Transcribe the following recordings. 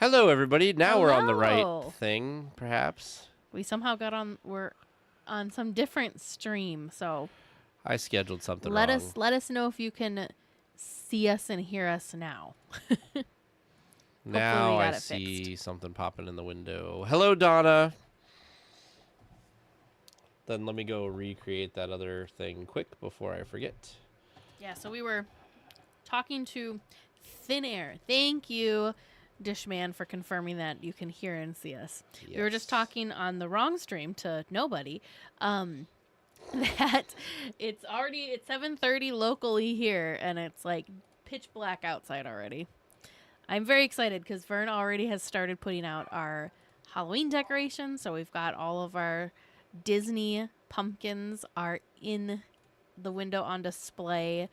Hello, everybody. Now we're on the right Hello. thing, perhaps. We somehow we're on some different stream, so I scheduled something let wrong. us know if you can see us and hear us now. Now we I got it see fixed. something popping in the window. Hello, Donna. Then let me go recreate that other thing quick before I forget. Yeah, so we were talking to Thin Air. Thank you, Dishman, for confirming that you can hear and see us. Yes. We were just talking on the wrong stream to nobody. That it's 7:30 locally here, and it's like pitch black outside already. I'm very excited because Vern already has started putting out our Halloween decorations. So we've got all of our Disney pumpkins are in the window on display.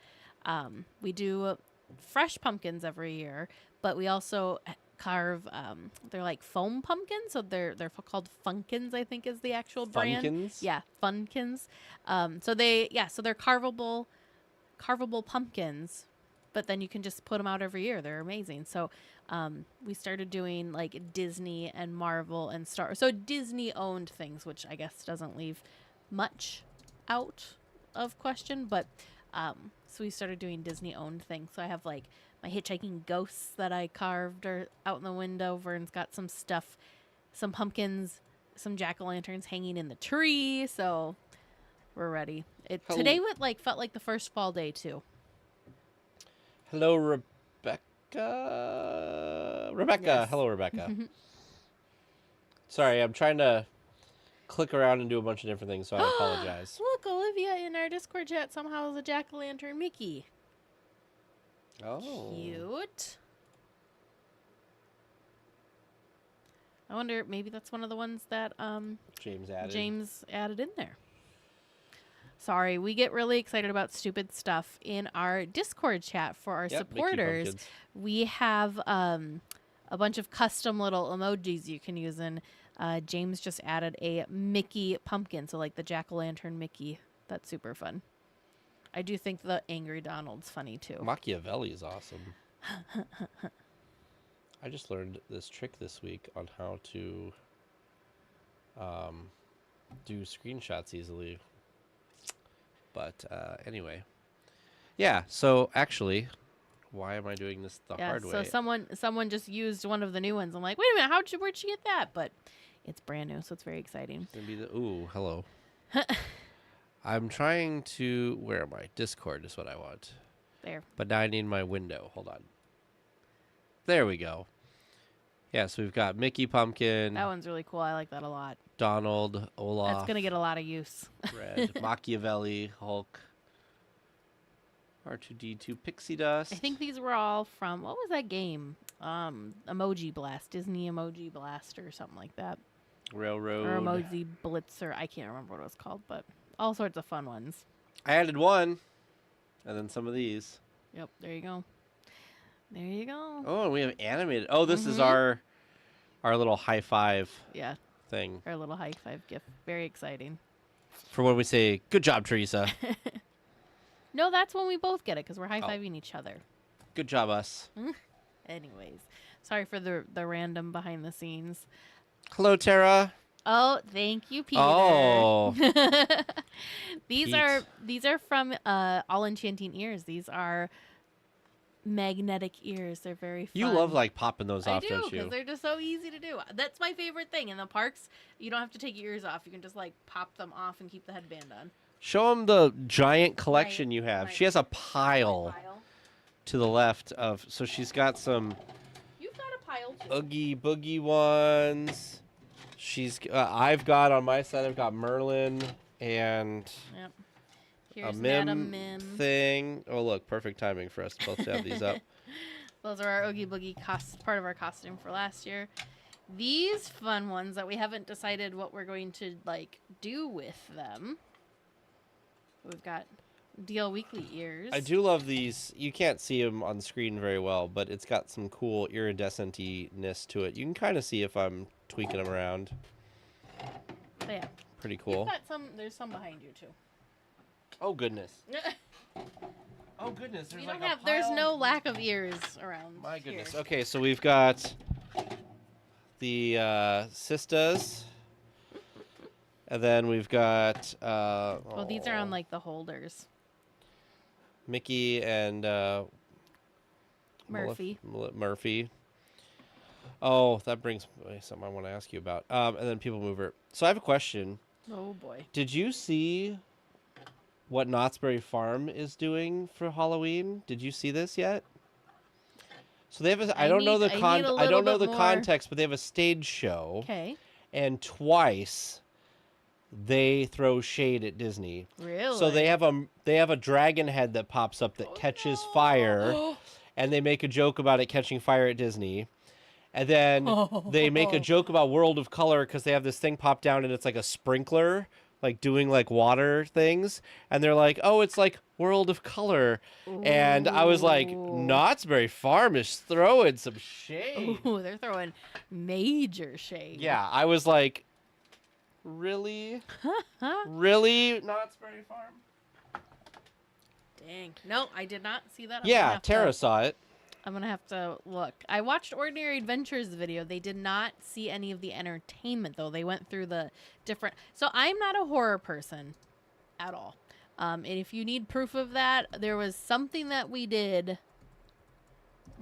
We do fresh pumpkins every year, but we also carve. They're like foam pumpkins, so they're called Funkins. I think is the actual brand. Funkins? Yeah, Funkins. So they're carvable pumpkins, but then you can just put them out every year. They're amazing. So we started doing like Disney and Marvel and Star. So Disney owned things, which I guess doesn't leave much out of question, but so we started doing Disney owned things. So I have like my hitchhiking ghosts that I carved are out in the window. Vern's got some stuff, some pumpkins, some jack-o'-lanterns hanging in the tree. So we're ready. Today felt like the first fall day too. Hello, Rebecca. Yes. Hello, Rebecca. Sorry, I'm trying to click around and do a bunch of different things, so I apologize. Look, Olivia in our Discord chat somehow is a jack-o'-lantern Mickey. Oh. Cute. I wonder, maybe that's one of the ones that James added in there. Sorry, we get really excited about stupid stuff in our Discord chat for our supporters. We have a bunch of custom little emojis you can use, and James just added a Mickey pumpkin, so like the jack-o'-lantern Mickey. That's super fun. I do think the Angry Donald's funny too. Machiavelli is awesome. I just learned this trick this week on how to do screenshots easily. But anyway. Yeah, so actually, why am I doing this the hard way? So someone just used one of the new ones. I'm like, wait a minute, where'd you get that? But it's brand new, so it's very exciting. It's gonna be ooh, hello. I'm trying to, where am I? Discord is what I want. There. But now I need my window. Hold on. There we go. Yeah, so we've got Mickey Pumpkin. That one's really cool. I like that a lot. Donald, Olaf. That's going to get a lot of use. Red, Machiavelli, Hulk, R2-D2, Pixie Dust. I think these were all from, what was that game? Emoji Blast, Disney Emoji Blast or something like that. Railroad. Or Emoji Blitzer. I can't remember what it was called, but all sorts of fun ones. I added one, and then some of these. Yep, there you go. There you go. Oh, and we have animated. Oh, this is our little high five thing. Our little high five gift. Very exciting. For when we say, good job, Teresa. No, that's when we both get it, because we're high-fiving each other. Good job, us. Anyways, sorry for the random behind the scenes. Hello, Tara. Oh, thank you, Peter. Oh. These are from All Enchanting Ears. These are magnetic ears. They're very fun. You love like popping those off, don't you? Because they're just so easy to do. That's my favorite thing. In the parks, you don't have to take your ears off. You can just like pop them off and keep the headband on. Show them the giant collection you have. She has a pile to the left of, so she's got some You've got a pile too. Oogie Boogie ones. I've got on my side, I've got Merlin and Here's a Madam Mim thing. Oh, look, perfect timing for us both to have these up. Those are our Oogie Boogie part of our costume for last year. These fun ones that we haven't decided what we're going to like do with them. We've got DLWeekly ears. I do love these. You can't see them on screen very well, but it's got some cool iridescent-ness to it. You can kind of see if I'm tweaking them around. Oh, yeah. Pretty cool. There's some behind you, too. Oh, goodness. Oh, goodness. There's There's no lack of ears around. My goodness. Here. Okay, so we've got the sisters. And then we've got Well, these are on like the holders. Mickey and Murphy. Murphy. Oh, that brings something I want to ask you about. And then People Mover. So I have a question. Oh boy. Did you see what Knott's Berry Farm is doing for Halloween? Did you see this yet? So they have I don't know the context, but they have a stage show. Okay. And twice they throw shade at Disney. Really? So they have a dragon head that pops up that catches fire, and they make a joke about it catching fire at Disney. And then they make a joke about World of Color because they have this thing pop down and it's like a sprinkler, like doing like water things. And they're like, oh, it's like World of Color. Ooh. And I was like, Knott's Berry Farm is throwing some shade. Ooh, they're throwing major shade. Yeah, I was like, really? Really, Knott's Berry Farm? Dang. No, I did not see that. Yeah, Tara saw it. I'm going to have to look. I watched Ordinary Adventures video. They did not see any of the entertainment, though. They went through the different... So I'm not a horror person at all. And if you need proof of that, there was something that we did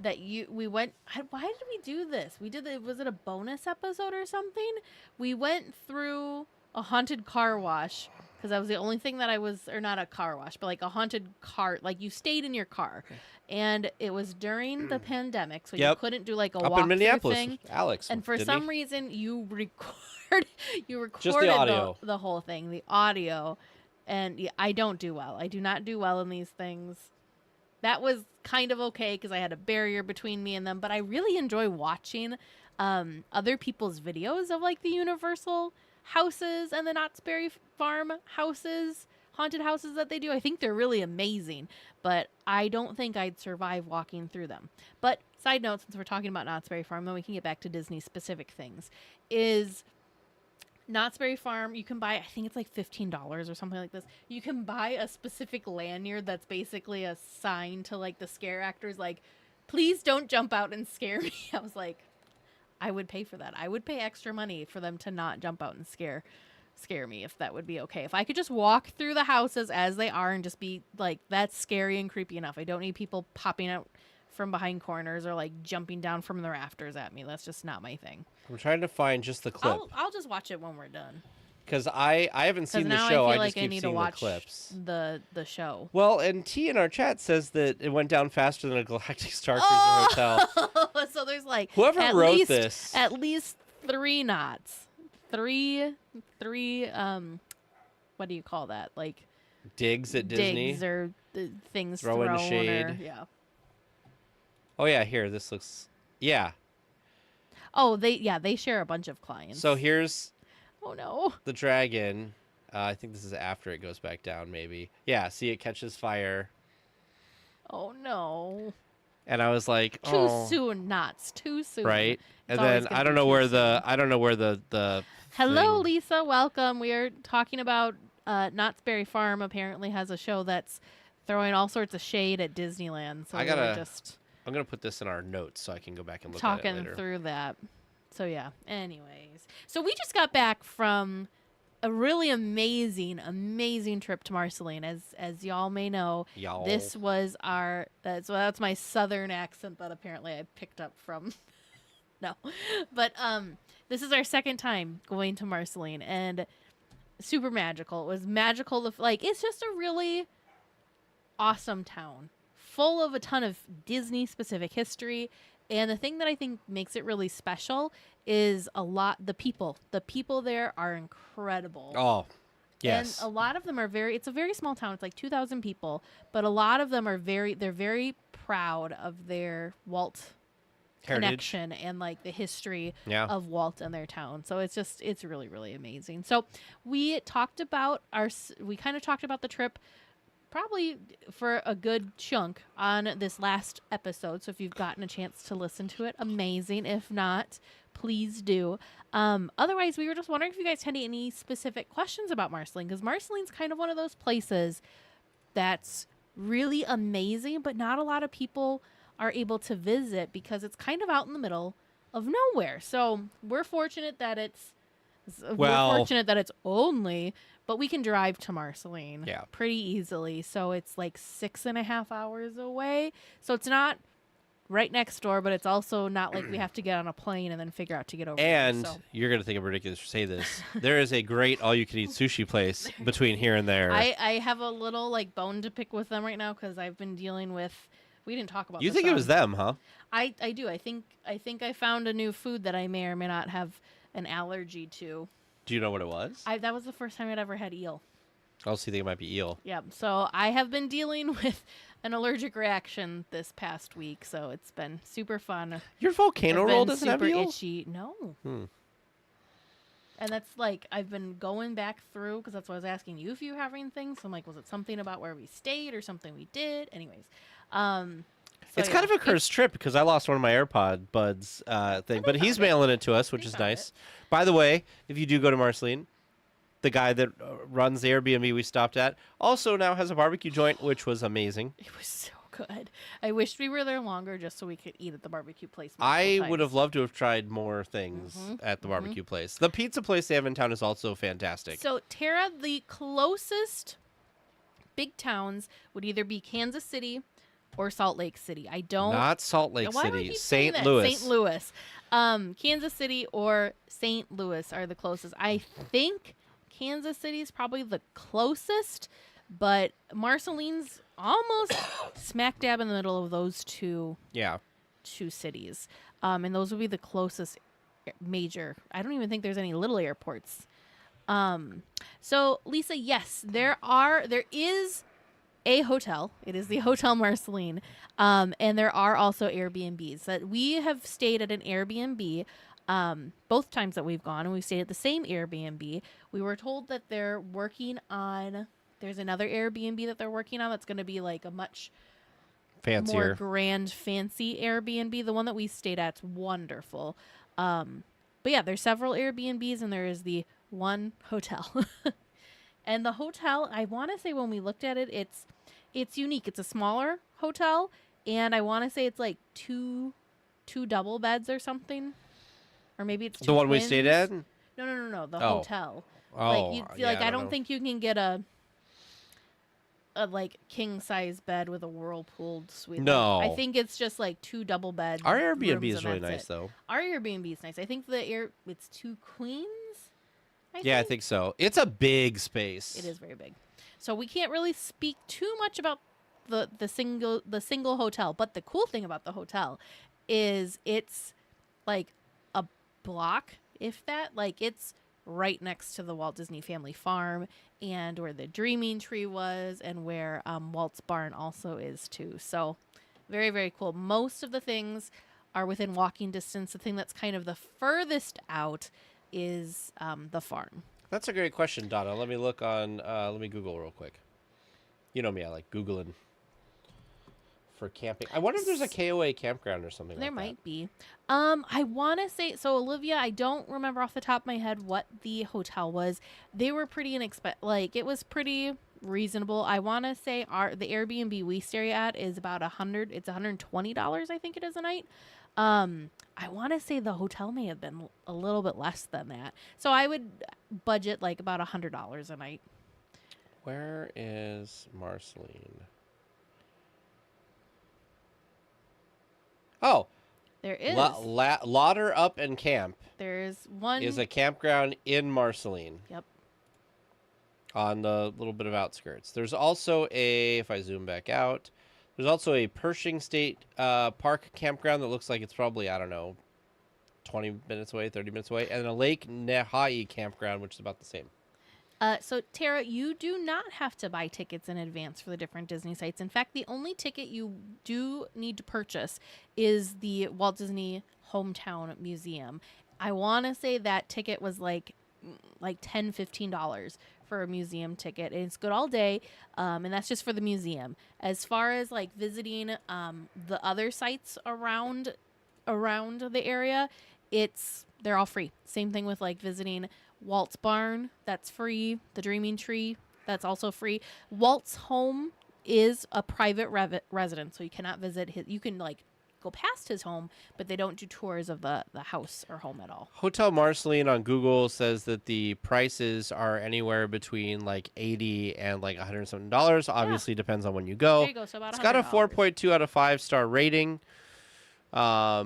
that we went... Why did we do this? Was it a bonus episode or something? We went through a haunted car wash because that was the only thing that I was... Or not a car wash, but like a haunted car. Like you stayed in your car. Okay. And it was during the pandemic, so you couldn't do like a up walkthrough in Minneapolis, thing. Alex, and for some reason, you recorded just the audio, the whole thing, the audio. And I don't do well. I do not do well in these things. That was kind of okay because I had a barrier between me and them. But I really enjoy watching other people's videos of like the Universal houses and the Knott's Berry Farm houses. Haunted houses that they do. I think they're really amazing, but I don't think I'd survive walking through them. But side note, since we're talking about Knott's Berry Farm, then we can get back to Disney specific things, is Knott's Berry Farm, you can buy, I think it's like $15 or something like this. You can buy a specific lanyard that's basically a sign to like the scare actors, like, please don't jump out and scare me. I was like, I would pay for that. I would pay extra money for them to not jump out and scare me, if that would be okay. If I could just walk through the houses as they are and just be like, that's scary and creepy enough. I don't need people popping out from behind corners or like jumping down from the rafters at me. That's just not my thing. I'm trying to find just the clip. I'll just watch it when we're done. Because I haven't seen the show. I just keep seeing the clips. The show. Well, and T in our chat says that it went down faster than a Galactic Star Cruiser Hotel. So there's like whoever wrote this, at least 3 knots. Three what do you call that? Like digs at Disney? Digs or things throwing shade. Yeah. Oh yeah, here, this looks, yeah. Oh, they share a bunch of clients. So here's oh no, the dragon. I think this is after it goes back down, maybe. Yeah, see, it catches fire. Oh no. And I was like, too soon, Knots, too soon. Right. And then I don't know where the Hello, thing. Lisa. Welcome. We are talking about Knott's Berry Farm. Apparently has a show that's throwing all sorts of shade at Disneyland. So I'm gonna put this in our notes so I can go back and look at it later. Talking through that. So yeah. Anyways, so we just got back from a really amazing trip to Marceline. As y'all may know, this was that's my southern accent that apparently I picked up from. No, but this is our second time going to Marceline, and super magical. It was magical. It's just a really awesome town, full of a ton of Disney specific history. And the thing that I think makes it really special is the people. The people there are incredible. Oh, yes. And a lot of them are it's a very small town. It's like 2,000 people, but a lot of them are they're very proud of their Walt heritage connection and like the history of Walt and their town. So it's really, really amazing. So we kind of talked about the trip probably for a good chunk on this last episode. So if you've gotten a chance to listen to it, amazing. If not, please do. Otherwise, we were just wondering if you guys had any specific questions about Marceline, because Marceline's kind of one of those places that's really amazing, but not a lot of people are able to visit because it's kind of out in the middle of nowhere. So we're fortunate that it's Well- we're fortunate that it's only, but we can drive to Marceline Yeah. pretty easily. So it's like 6.5 hours away. So it's not right next door, but it's also not like we have to get on a plane and then figure out to get over And there. So you're going to think I'm ridiculous to say this. There is a great all-you-can-eat sushi place between here and there. I have a little like bone to pick with them right now because I've been dealing with. We didn't talk about. You this think it on- was them, huh? I do. I think I found a new food that I may or may not have an allergy to. Do you know what it was? That was the first time I'd ever had eel. I also think it might be eel. Yeah. So I have been dealing with an allergic reaction this past week, so it's been super fun. Your volcano I've roll been doesn't have super eel? itchy. No. Hmm. And that's like I've been going back through because that's what I was asking you if you were having things. So I'm like, was it something about where we stayed or something we did? Anyways, so It's kind of a cursed trip because I lost one of my AirPod buds thing, but he's found it. mailing it to us, which They is found nice. By the way, if you do go to Marceline, the guy that runs the Airbnb we stopped at also now has a barbecue joint, which was amazing. It was so good. I wished we were there longer just so we could eat at the barbecue place. I multiple would have times. loved to have tried more things at the barbecue place. The pizza place they have in town is also fantastic. So Tara, the closest big towns would either be Kansas City or Salt Lake City. I don't. Not Salt Lake Why do I City, keep saying St. that? Louis. St. Louis. Kansas City or St. Louis are the closest. I think Kansas City is probably the closest, but Marceline's almost smack dab in the middle of those two Yeah. cities. And those would be the closest major. I don't even think there's any little airports. So Lisa, yes, there is a hotel. It is the Hotel Marceline. And there are also Airbnbs that we have stayed at an Airbnb both times that we've gone, and we've stayed at the same Airbnb. We were told that they're working on, there's another Airbnb that they're working on that's going to be like a much more Fancier. grand, fancy Airbnb. The one that we stayed at's wonderful. But yeah, there's several Airbnbs, and there is the one hotel. And the hotel, I want to say when we looked at it, it's unique. It's a smaller hotel, and I want to say it's like two double beds or something, or maybe it's two The one we twins. stayed at? No. The Oh. hotel. Oh, Like yeah, I know. don't think you can get a like king size bed with a whirlpool suite. No. Like, I think it's just like two double beds. Our Airbnb rooms, is and really that's nice, it. though. Our Airbnb is nice. I think it's two queens. Yeah, I think so. It's a big space. It is very big. So we can't really speak too much about the single hotel. But the cool thing about the hotel is it's like a block, if that. Like it's right next to the Walt Disney Family Farm and where the Dreaming Tree was and where Walt's Barn also is too. So very, very cool. Most of the things are within walking distance. The thing that's kind of the furthest out is the farm. That's a great question, Donna. Let me look on. Let me Google real quick. You know me, I like Googling for camping. I wonder if there's a KOA campground or something There like might be. I want to say, so Olivia, I don't remember off the top of my head what the hotel was. They were pretty like it was pretty reasonable. I want to say the Airbnb we stay at is about it's $120, I think it is a night. I want to say the hotel may have been a little bit less than that. So I would budget like about $100 a night. Where is Marceline? Oh, There is. Lauder Up and Camp There's one. is a campground in Marceline. Yep. On the little bit of outskirts. There's also if I zoom back out, there's also a Pershing State Park campground that looks like it's probably, I don't know, 20 minutes away, 30 minutes away, and a Lake Nehai campground, which is about the same. So, Tara, you do not have to buy tickets in advance for the different Disney sites. In fact, the only ticket you do need to purchase is the Walt Disney Hometown Museum. I want to say that ticket was like $10, $15 for a museum ticket. And it's good all day, and that's just for the museum. As far as like visiting the other sites around the area, they're all free. Same thing with like visiting Walt's Barn, that's free. The Dreaming Tree, that's also free. Walt's home is a private residence, so you cannot visit his. You can like go past his home, but they don't do tours of the house or home at all. Hotel Marceline on Google says that the prices are anywhere between like $80 and like $100 something. Obviously, depends on when you go. There you go. So about It's got a $100. 4.2 out of 5-star rating. Yeah,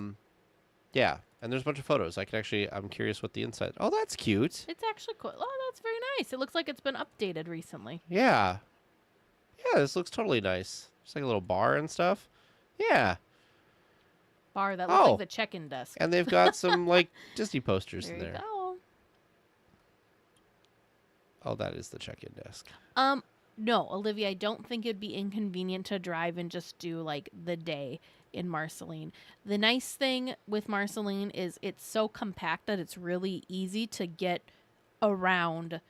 and there's a bunch of photos. I'm curious what the inside. Oh, that's cute. It's actually cool. Oh, that's very nice. It looks like it's been updated recently. Yeah. Yeah, this looks totally nice. It's like a little bar and stuff. Yeah. Bar that looks like the check-in desk. And they've got some like Disney posters There in you there. go. Oh, that is the check-in desk. No, Olivia, I don't think it'd be inconvenient to drive and just do like the day in Marceline. The nice thing with Marceline is it's so compact that it's really easy to get around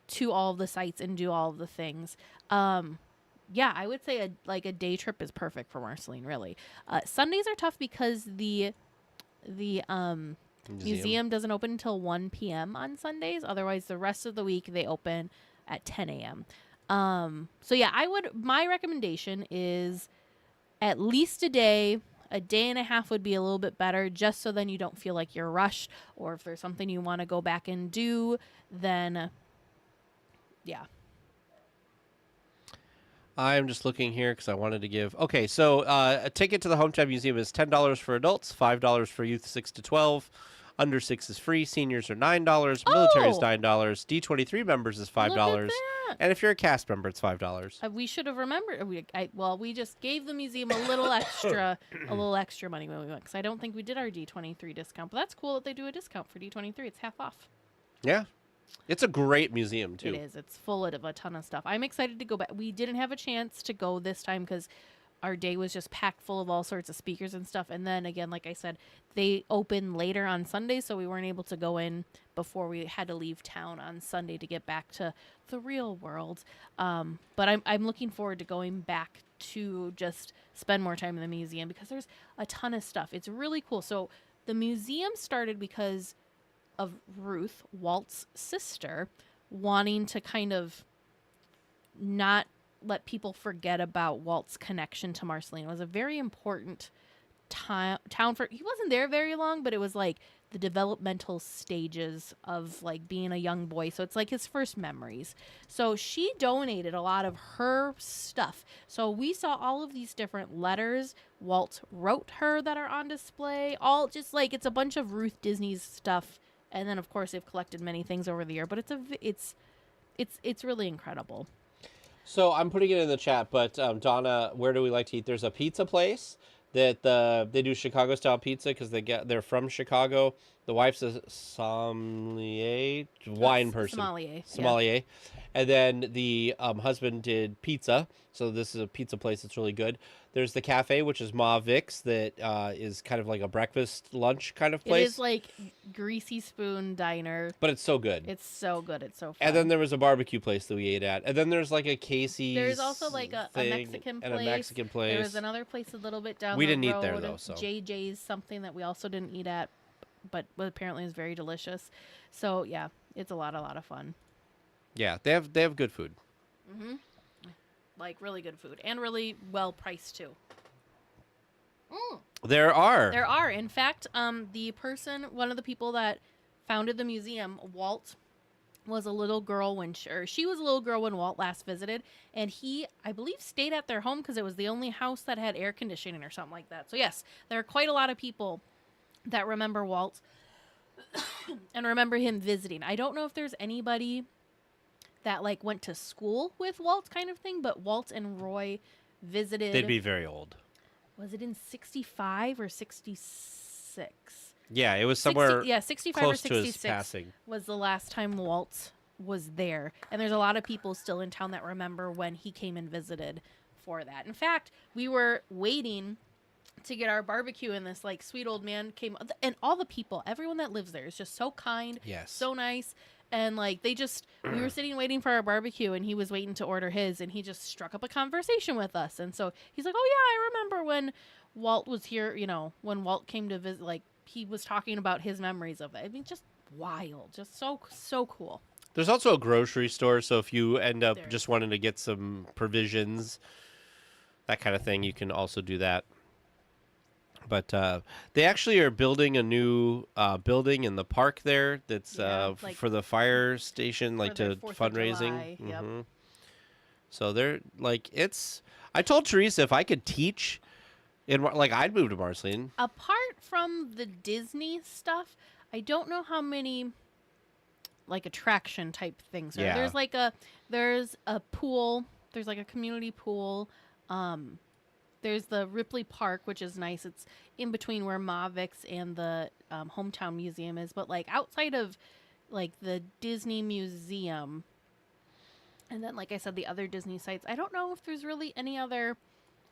to all of the sites and do all of the things. Yeah, I would say a day trip is perfect for Marceline, really. Sundays are tough because the museum doesn't open until 1 p.m. on Sundays. Otherwise, the rest of the week they open at 10 a.m. So yeah, my recommendation is at least a day and a half would be a little bit better, just so then you don't feel like you're rushed, or if there's something you want to go back and do, then yeah. I'm just looking here because I wanted to give. Okay, so a ticket to the Hometown Museum is $10 for adults, $5 for youth 6 to 12. Under 6 is free. Seniors are $9. Military is $9. D23 members is $5. Look at that. And if you're a cast member, it's $5. We should have remembered. We just gave the museum a little extra money when we went, because I don't think we did our D23 discount. But that's cool that they do a discount for D23. It's half off. Yeah. It's a great museum, too. It is. It's full of a ton of stuff. I'm excited to go back. We didn't have a chance to go this time because our day was just packed full of all sorts of speakers and stuff. And then again, like I said, they open later on Sunday, so we weren't able to go in before we had to leave town on Sunday to get back to the real world. But I'm looking forward to going back to just spend more time in the museum because there's a ton of stuff. It's really cool. So the museum started because of Ruth, Walt's sister, wanting to kind of not let people forget about Walt's connection to Marceline. It was a very important town for. He wasn't there very long, but it was like the developmental stages of like being a young boy. So it's like his first memories. So she donated a lot of her stuff. So we saw all of these different letters Walt wrote her that are on display. All just like it's a bunch of Ruth Disney's stuff. And then of course they've collected many things over the year. But it's really incredible. So I'm putting it in the chat, but Donna, where do we like to eat? There's a pizza place that they do Chicago style pizza because they're from Chicago. The wife's a sommelier, wine person, sommelier, yeah. And then the husband did pizza. So this is a pizza place that's really good. There's the cafe, which is Ma Vic's, that is kind of like a breakfast lunch kind of place. It is like Greasy Spoon Diner. But it's so good. It's so good. It's so fun. And then there was a barbecue place that we ate at. And then there's like a Casey's. There's also like a Mexican place. And a Mexican place. There was another place a little bit down we the road. We didn't eat there though. So JJ's something that we also didn't eat at, but apparently is very delicious. So yeah, it's a lot of fun. Yeah, they have good food. Mm-hmm. Like really good food and really well priced too. There are. In fact, one of the people that founded the museum, Walt, was a little girl she was a little girl when Walt last visited, and he, I believe, stayed at their home because it was the only house that had air conditioning or something like that. So yes, there are quite a lot of people that remember Walt and remember him visiting. I don't know if there's anybody that like went to school with Walt kind of thing, but Walt and Roy visited. They'd be very old. Was it in 65 or 66? Yeah, it was somewhere 65 close or 66 to his passing. Was the last time Walt was there. And there's a lot of people still in town that remember when he came and visited for that. In fact, we were waiting to get our barbecue, and this like sweet old man came, and all the people, everyone that lives there is just so kind, yes, so nice. And like we were sitting waiting for our barbecue, and he was waiting to order his, and he just struck up a conversation with us. And so he's like, "Oh yeah, I remember when Walt was here. You know, when Walt came to visit. Like he was talking about his memories of it. I mean, just wild, just so cool." There's also a grocery store, so if you end up just wanting to get some provisions, that kind of thing, you can also do that. But they actually are building a new building in the park there. That's like for the fire station, like their to 4th of fundraising. July, yep. So they're like it's. I told Teresa if I could teach, like I'd move to Marceline. Apart from the Disney stuff, I don't know how many like attraction type things are. Yeah. There's a pool. There's like a community pool. There's the Ripley Park, which is nice. It's in between where Mavics and the Hometown Museum is. But like outside of like the Disney Museum, and then like I said, the other Disney sites, I don't know if there's really any other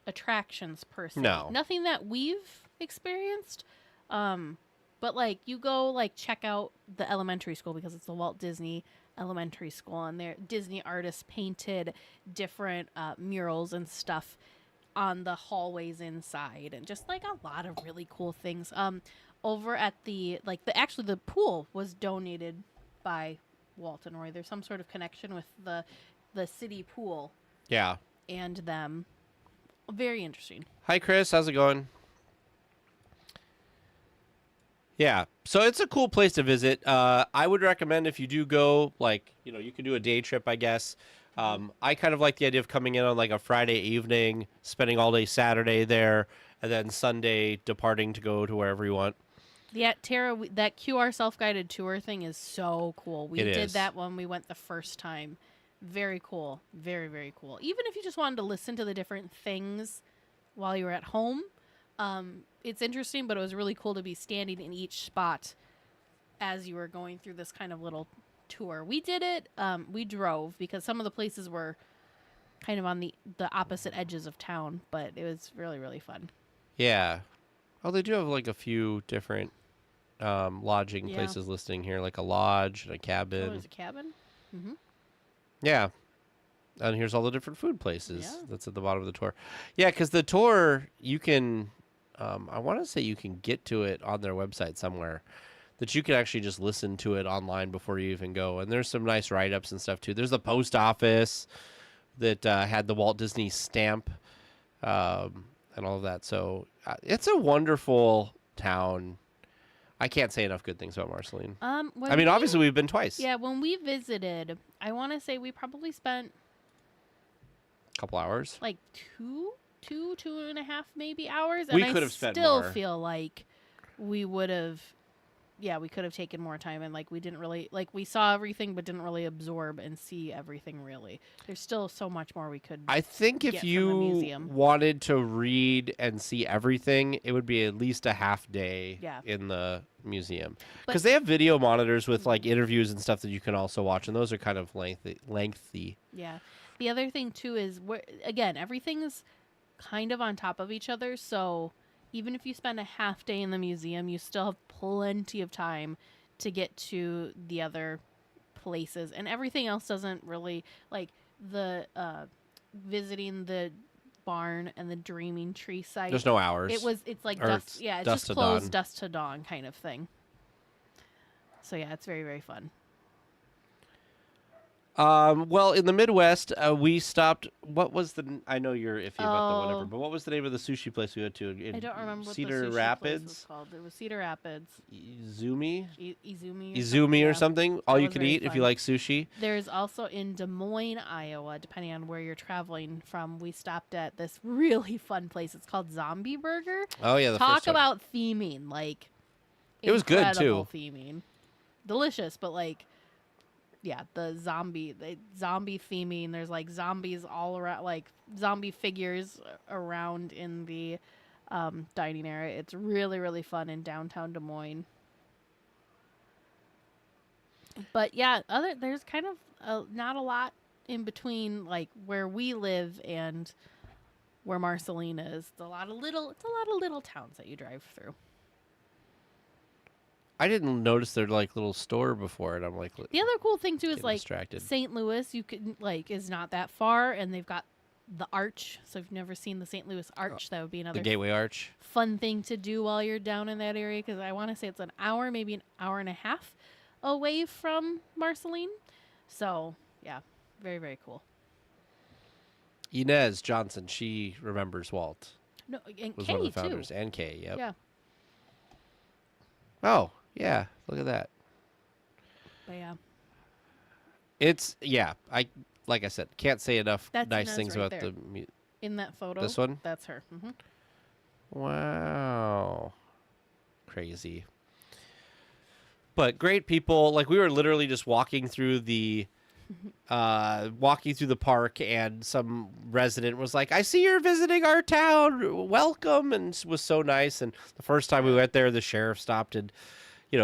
attractions per se. No. Nothing that we've experienced. But like you go like check out the elementary school because it's the Walt Disney Elementary School, and their Disney artists painted different murals and stuff on the hallways inside, and just like a lot of really cool things. Over at the pool was donated by Walt and Roy. There's some sort of connection with the city pool. Yeah. And them. Very interesting. Hi, Chris. How's it going? Yeah. So it's a cool place to visit. I would recommend if you do go, like, you can do a day trip, I guess. I kind of like the idea of coming in on like a Friday evening, spending all day Saturday there, and then Sunday departing to go to wherever you want. Yeah, Tara, that QR self-guided tour thing is so cool. We did that when we went the first time. Very cool. Very, very cool. Even if you just wanted to listen to the different things while you were at home, it's interesting, but it was really cool to be standing in each spot as you were going through this kind of little tour. We did it. We drove because some of the places were kind of on the opposite edges of town, but it was really, really fun. Yeah. Oh, they do have like a few different lodging places listing here, like a lodge and a cabin. Oh, there's a cabin? Mm-hmm. Yeah. And here's all the different food places that's at the bottom of the tour. Yeah, because the tour, you can, I want to say you can get to it on their website somewhere, that you can actually just listen to it online before you even go. And there's some nice write-ups and stuff, too. There's the post office that had the Walt Disney stamp and all of that. So it's a wonderful town. I can't say enough good things about Marceline. Obviously, we've been twice. Yeah, when we visited, I want to say we probably spent a couple hours. Like two and a half maybe hours. We could have spent more. I still feel like we would have, we could have taken more time, and like we didn't really, like we saw everything but didn't really absorb and see everything really. There's still so much more we could I think if you wanted to read and see everything, it would be at least a half day in the museum. Because they have video monitors with like interviews and stuff that you can also watch, and those are kind of lengthy. Yeah. The other thing too is, again, everything's kind of on top of each other, so even if you spend a half day in the museum, you still have plenty of time to get to the other places. And everything else doesn't really, like the visiting the barn and the Dreaming Tree site. There's no hours. It's like dusk. Yeah, it's just closed dusk to dawn kind of thing. So yeah, it's very, very fun. Well, in the Midwest, we stopped. What was I know you're iffy about the whatever, but what was the name of the sushi place we went to? I don't remember what Cedar the sushi Rapids place was called. It was Cedar Rapids. Izumi or something. All you can eat if you like sushi. There's also in Des Moines, Iowa, depending on where you're traveling from, we stopped at this really fun place. It's called Zombie Burger. Oh yeah, talk about theming, like it was good too. Theming, delicious, but like. Yeah, the zombie theming. There's like zombies all around, like zombie figures around in the dining area. It's really, really fun in downtown Des Moines. But yeah, there's kind of not a lot in between, like where we live and where Marceline is. It's a lot of little towns that you drive through. I didn't notice their like little store before, and I'm like, the other cool thing too is like distracted. St. Louis, you can is not that far, and they've got the Arch. So if you've never seen the St. Louis Arch, that would be another the Gateway Arch. Fun thing to do while you're down in that area, because I want to say it's an hour, maybe an hour and a half away from Marceline. So yeah, very, very cool. Inez Johnson, she remembers Walt. No, and was Kay one of the too. founders, and Kay. Yep. Yeah. Oh, yeah. Look at that. But yeah. I like I said, can't say enough That's nice Inez things right about there. the In that photo. This one? That's her. Mm-hmm. Wow. Crazy. But great people. Like, we were literally just walking through the park, and some resident was like, "I see you're visiting our town. Welcome," and was so nice. And the first time we went there, the sheriff stopped, and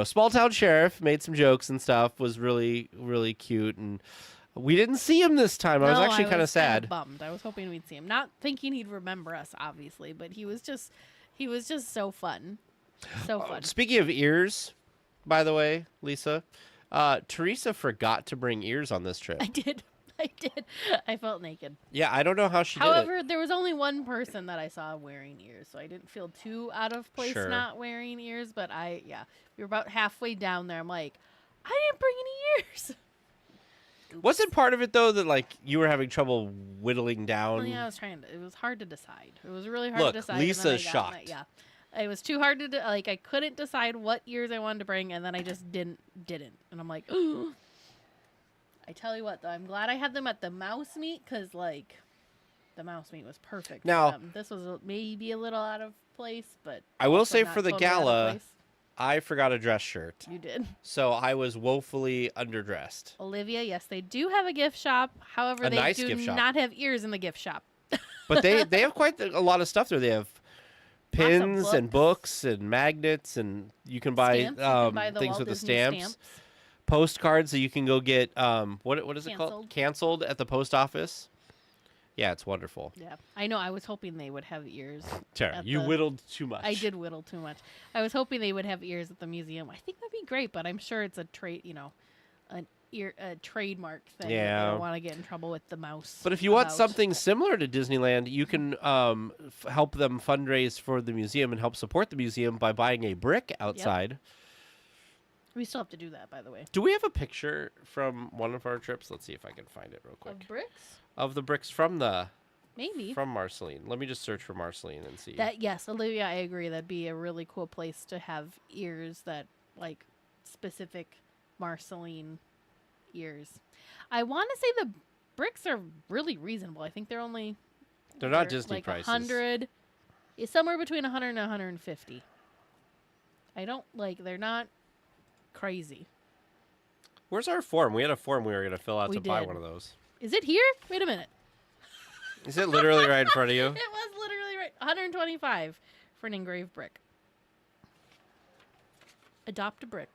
small town sheriff made some jokes and stuff. Was really, really cute. And we didn't see him this time. I was actually kind of sad. Bummed. I was hoping we'd see him. Not thinking he'd remember us, obviously, but he was just so fun. So fun. Speaking of ears, by the way, Lisa, Teresa forgot to bring ears on this trip. I did. I felt naked. Yeah, I don't know how she did However, there was only one person that I saw wearing ears, so I didn't feel too out of place Sure. not wearing ears. But we were about halfway down there. I'm like, I didn't bring any ears. Wasn't part of it, though, that, like, you were having trouble whittling down? Well, yeah, it was hard to decide. It was really hard Look, to decide. Lisa's shocked. Yeah. It was too hard to, I couldn't decide what ears I wanted to bring, and then I just didn't. And I'm like, ooh. I tell you what, though, I'm glad I had them at the mouse meet, because, the mouse meet was perfect. Now, this was maybe a little out of place, but I will also say not for the totally out of gala, place. I forgot a dress shirt. You did. So I was woefully underdressed. Olivia, yes, they do have a gift shop. However, A they nice do gift shop. not have ears in the gift shop. But they have quite a lot of stuff there. They have pins and books and magnets, and you can buy, Stamps. You can buy the things Walt with the Disney stamps. Postcards that you can go get, what is it called? Canceled. Canceled at the post office. Yeah, it's wonderful. Yeah, I know. I was hoping they would have ears. Tara, you whittled too much. I did whittle too much. I was hoping they would have ears at the museum. I think that'd be great, but I'm sure it's a trademark thing. Yeah. I don't want to get in trouble with the mouse. But if you want something similar to Disneyland, you can help them fundraise for the museum and help support the museum by buying a brick outside. We still have to do that, by the way. Do we have a picture from one of our trips? Let's see if I can find it real quick. Of bricks? Of the bricks from Maybe. From Marceline. Let me just search for Marceline and see. Yes, Olivia, I agree. That'd be a really cool place to have ears that, specific Marceline ears. I want to say the bricks are really reasonable. I think they're not Disney prices. 100. It's somewhere between 100 and 150. They're not crazy. Where's our form? We had a form we were going to fill out We to buy did. one of those. Is it here? Wait a minute. Is it literally right in front of you? It was literally right. 125 for an engraved brick. Adopt a brick.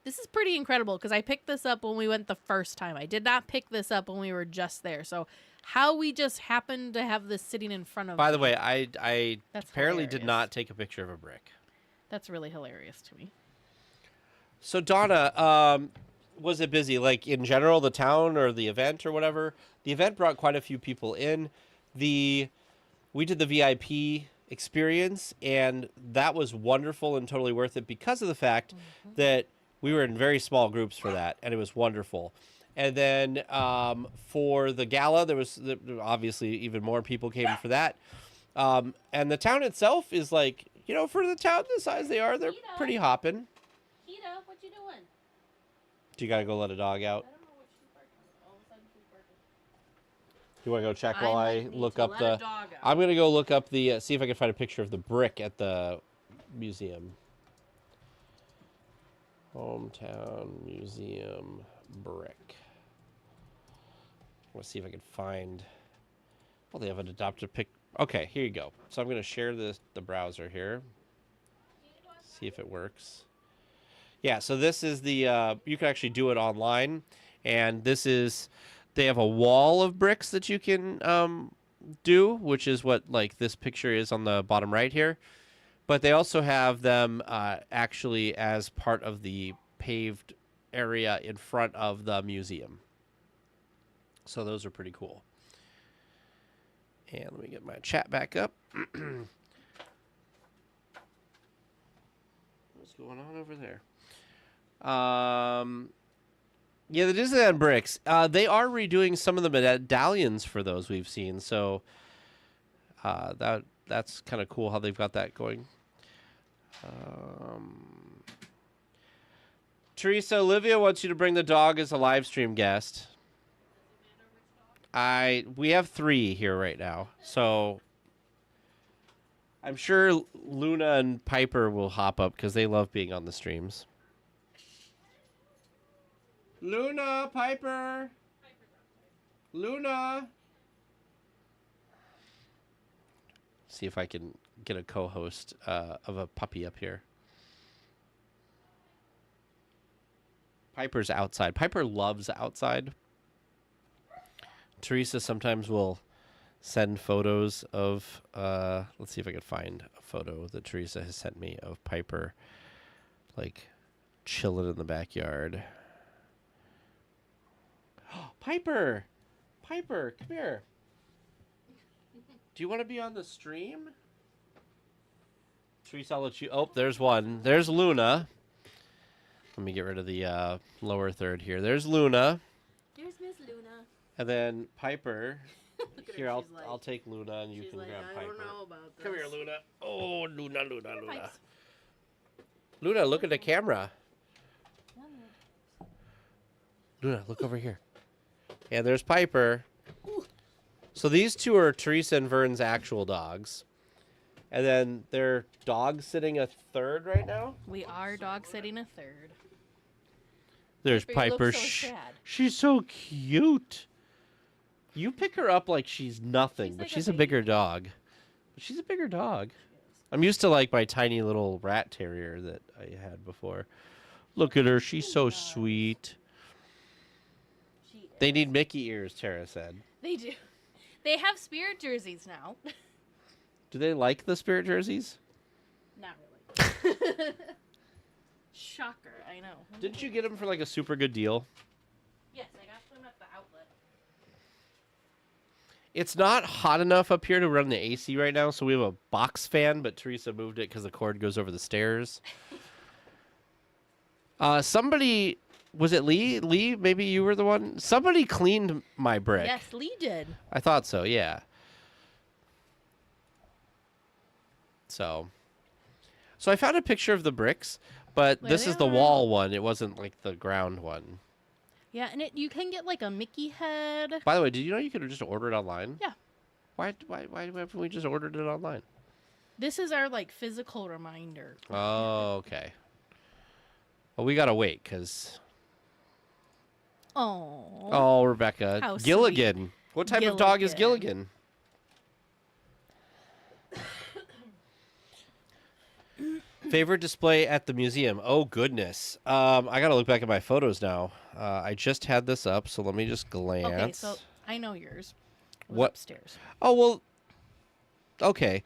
This is pretty incredible because I picked this up when we went the first time. I did not pick this up when we were just there. So how we just happened to have this sitting in front of By me. the way, I That's apparently did hilarious. not take a picture of a brick. That's really hilarious to me. So Donna, was it busy? Like in general, the town or the event or whatever? The event brought quite a few people in. We did the VIP experience, and that was wonderful and totally worth it because of the fact that we were in very small groups for that, and it was wonderful. And then for the gala, there was obviously even more people came for that. And the town itself is for the town the size they are, they're pretty hopping. Kita, what you doing? Do you got to go let a dog out? I don't know what she's barking. All of a sudden she's barking. You want to go check while I look up let the... a dog out. I'm going to go look up the... see if I can find a picture of the brick at the museum. Hometown Museum brick. Let's see if I can find... Well, they have an adopted pic... Okay, here you go. So I'm going to share the browser here. See if it works. Yeah, so this is the... you can actually do it online. And this is... They have a wall of bricks that you can do, which is what this picture is on the bottom right here. But they also have them actually as part of the paved area in front of the museum. So those are pretty cool. And let me get my chat back up. What's going on over there? Yeah, the Disneyland bricks. They are redoing some of the medallions for those we've seen. So That's kind of cool how they've got that going. Teresa, Olivia wants you to bring the dog as a live stream guest. We have 3 here right now, so I'm sure Luna and Piper will hop up because they love being on the streams. Luna, Piper, Luna. See if I can get a co-host of a puppy up here. Piper's outside. Piper loves outside. Teresa sometimes will send photos of, let's see if I can find a photo that Teresa has sent me of Piper, like, chilling in the backyard. Piper! Piper, come here. Do you want to be on the stream? Teresa, I'll let you. Oh, there's one. There's Luna. Let me get rid of the lower third here. There's Luna. Here's Miss Luna. And then Piper. Here, her, I'll take Luna and you can grab Piper. I don't know about this. Come here, Luna. Oh, Luna. Luna, look at the camera. Luna, look over here. And there's Piper. Ooh. So these 2 are Teresa and Vern's actual dogs. And then they're dog sitting a third right now? We are dog sitting a third. There's Piper. So sad. She's so cute. You pick her up like she's nothing, but she's a bigger dog. But she's a bigger dog. I'm used to like my tiny little rat terrier that I had before. Look at her. She's so sweet. They need Mickey ears, Tara said. They do. They have spirit jerseys now. Do they like the spirit jerseys? Not really. Shocker, I know. Didn't you get them for like a super good deal? Yes, I got them at the outlet. It's not hot enough up here to run the AC right now, so we have a box fan, but Teresa moved it because the cord goes over the stairs. Somebody, was it Lee? Lee, maybe you were the one? Somebody cleaned my brick. Yes, Lee did. I thought so, yeah. So I found a picture of the bricks, but this is the wall one. It wasn't like the ground one. Yeah, and you can get like a Mickey head. By the way, did you know you could just order it online? Yeah. Why haven't we just ordered it online? This is our like physical reminder. Oh, okay. Well, we gotta wait because. Oh, Rebecca. How Gilligan. sweet. What type of dog is Gilligan? Favorite display at the museum? Oh, goodness. I got to look back at my photos now. I just had this up, so let me just glance. Okay, so I know yours. What? Upstairs. Oh, well, okay.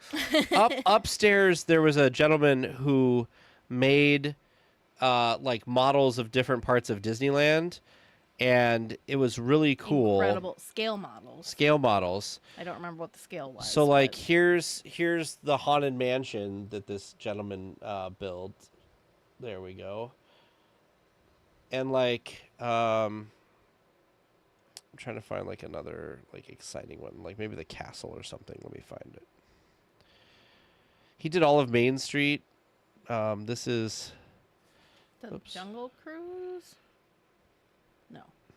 Upstairs, there was a gentleman who made like models of different parts of Disneyland, and it was really cool. Incredible scale models. Scale models. I don't remember what the scale was. So like here's the haunted mansion that this gentleman built. There we go. And like I'm trying to find like another like exciting one, like maybe the castle or something. Let me find it. He did all of Main Street. This is the Jungle Cruise.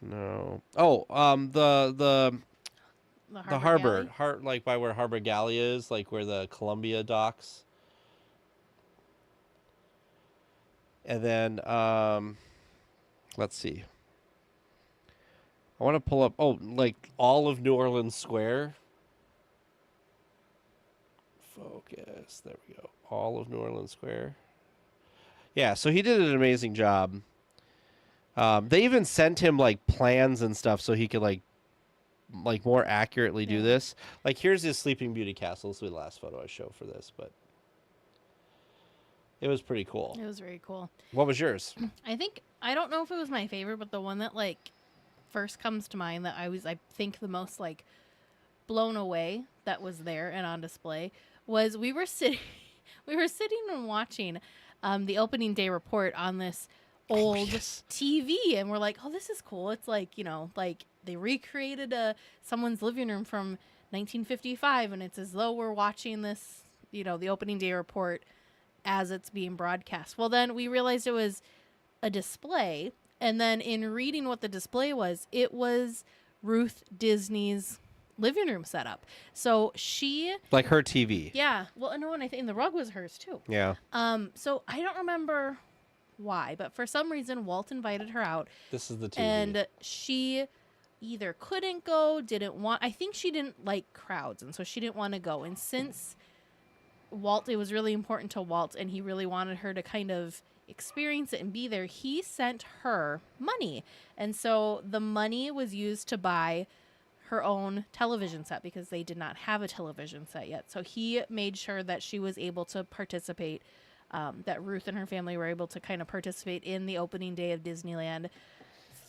No. Oh, the harbor, Galley? like by where Harbor Galley is, like where the Columbia docks. And then, let's see. I want to pull up. Oh, like all of New Orleans Square. Focus. There we go. All of New Orleans Square. Yeah. So he did an amazing job. They even sent him like plans and stuff so he could like more accurately do this. Like here's his Sleeping Beauty castle. This will be the last photo I show for this, but it was pretty cool. It was very cool. What was yours? I don't know if it was my favorite, but the one that like first comes to mind that I think the most like blown away that was there and on display was we were sitting and watching the opening day report on this old TV, and we're like, oh, this is cool. It's like, like they recreated someone's living room from 1955, and it's as though we're watching this, the opening day report as it's being broadcast. Well, then we realized it was a display, and then in reading what the display was, it was Ruth Disney's living room setup. So she, like her TV. yeah, well, no, and I think the rug was hers too. Yeah. So I don't remember why, but for some reason Walt invited her out. This is the TV. And she either couldn't go, didn't want, I think she didn't like crowds, and so she didn't want to go. And since it was really important to Walt, and he really wanted her to kind of experience it and be there, he sent her money. And so the money was used to buy her own television set, because they did not have a television set yet. So he made sure that she was able to participate, that Ruth and her family were able to kind of participate in the opening day of Disneyland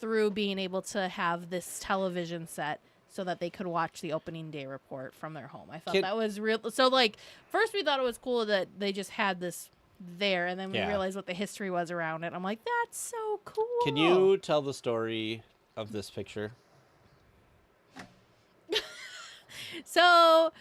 through being able to have this television set so that they could watch the opening day report from their home. I thought that was real. So, like, first we thought it was cool that they just had this there, and then we realized what the history was around it. I'm like, that's so cool. Can you tell the story of this picture? So,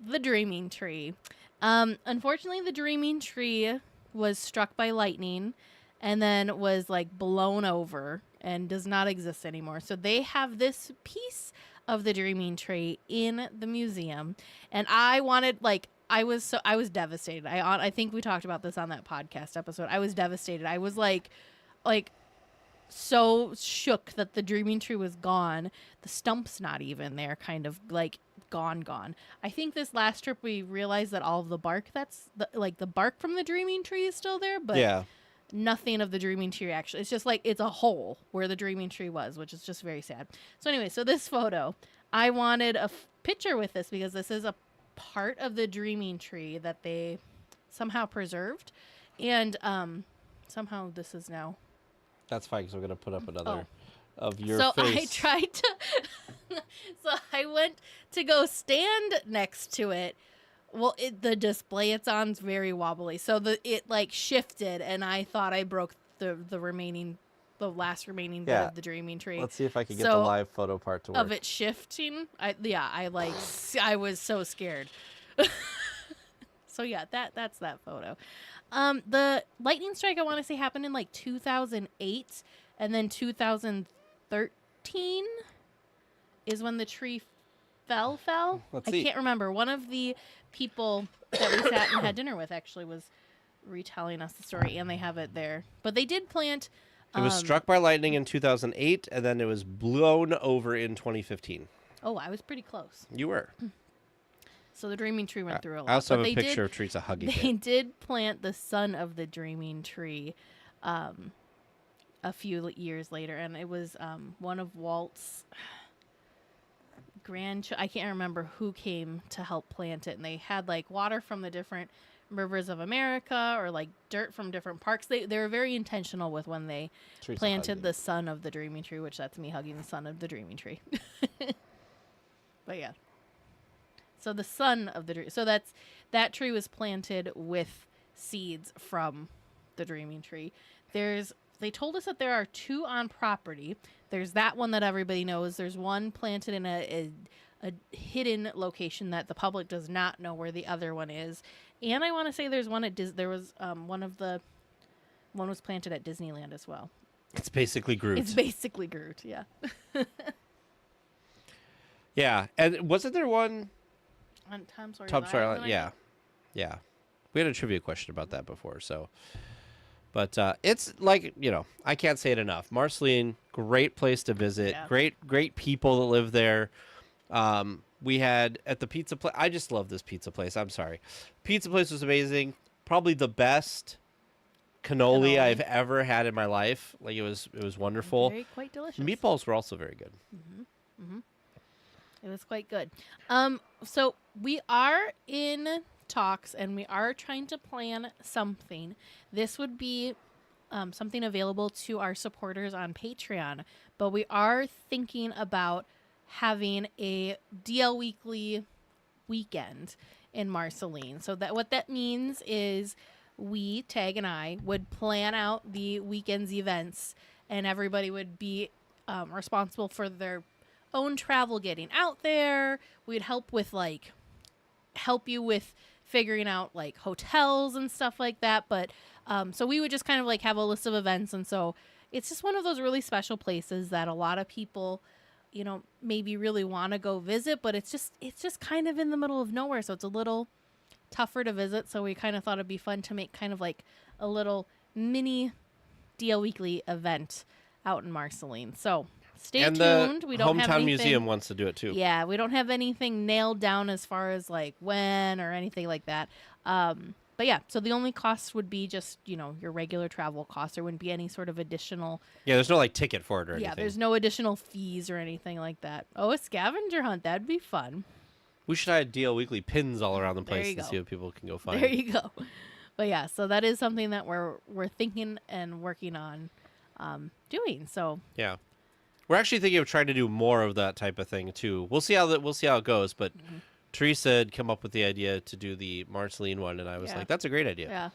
the Dreaming Tree. Unfortunately, the Dreaming Tree was struck by lightning and then was like blown over and does not exist anymore. So they have this piece of the Dreaming Tree in the museum, and I wanted, like, I was devastated. I think we talked about this on that podcast episode. I was devastated. I was like so shook that the Dreaming Tree was gone. The stump's not even there, kind of like gone. I think this last trip we realized that all of the bark the bark from the Dreaming Tree is still there, but nothing of the Dreaming Tree actually. It's just like it's a hole where the Dreaming Tree was, which is just very sad. So anyway, so this photo, I wanted a picture with this because this is a part of the Dreaming Tree that they somehow preserved, and somehow this is now. That's fine, because we're gonna put up another of your so face. I tried to. So I went to go stand next to it. Well, the display it's on is very wobbly, so it like shifted, and I thought I broke the last remaining bit of the Dreaming Tree. Let's see if I can get the live photo part to work. Of it shifting. I was so scared. So yeah, that's that photo. The lightning strike, I want to say, happened in like 2008, and then 2013 is when the tree fell. Let's see. I can't remember. One of the people that we sat and had dinner with actually was retelling us the story, and they have it there. But they did plant. It was struck by lightning in 2008, and then it was blown over in 2015. Oh, I was pretty close. You were. So the Dreaming Tree went through a lot. I also have a picture of Teresa hugging it. They did plant the son of the Dreaming Tree a few years later, and it was one of Walt's grandchildren. I can't remember who came to help plant it, and they had like water from the different rivers of America or like dirt from different parks. They were very intentional with when they planted the son of the Dreaming Tree, which that's me hugging the son of the Dreaming Tree. But yeah. So the son of the dream. So that tree was planted with seeds from the Dreaming Tree. They told us that there are 2 on property. There's that one that everybody knows. There's one planted in a hidden location that the public does not know where the other one is. And I want to say there's one at one was planted at Disneyland as well. It's basically Groot. Yeah. Yeah, and wasn't there one on Tom Sawyer's Island? Yeah. We had a trivia question about that before, so. But it's like, I can't say it enough. Marceline, great place to visit. Yeah. Great people that live there. We had at the pizza place. I just love this pizza place. I'm sorry. Pizza place was amazing. Probably the best cannoli I've ever had in my life. Like it was wonderful. Quite delicious. Meatballs were also very good. Mm-hmm. Mm-hmm. It was quite good. So we are in talks, and we are trying to plan something. This would be something available to our supporters on Patreon, but we are thinking about having a DL Weekly weekend in Marceline. So that what that means is Tag and I would plan out the weekend's events, and everybody would be responsible for their own travel getting out there. We'd help you with figuring out like hotels and stuff like that. But so we would just kind of like have a list of events, and so it's just one of those really special places that a lot of people, maybe really want to go visit, but it's just kind of in the middle of nowhere, so it's a little tougher to visit. So we kind of thought it'd be fun to make kind of like a little mini DL Weekly event out in Marceline. So stay and tuned. The we don't have Hometown anything, Museum wants to do it too. Yeah, we don't have anything nailed down as far as like when or anything like that. But yeah, so the only cost would be just, your regular travel costs. There wouldn't be any sort of additional. Yeah, there's no like ticket for it or anything. Yeah, there's no additional fees or anything like that. Oh, a scavenger hunt. That'd be fun. We should have DL Weekly pins all around the There place you to go. see what people can go find. There you go. But yeah, so that is something that we're thinking and working on doing. So Yeah. We're actually thinking of trying to do more of that type of thing too. We'll see how it goes, but Teresa had come up with the idea to do the Marceline one, and I was like, that's a great idea. Yeah.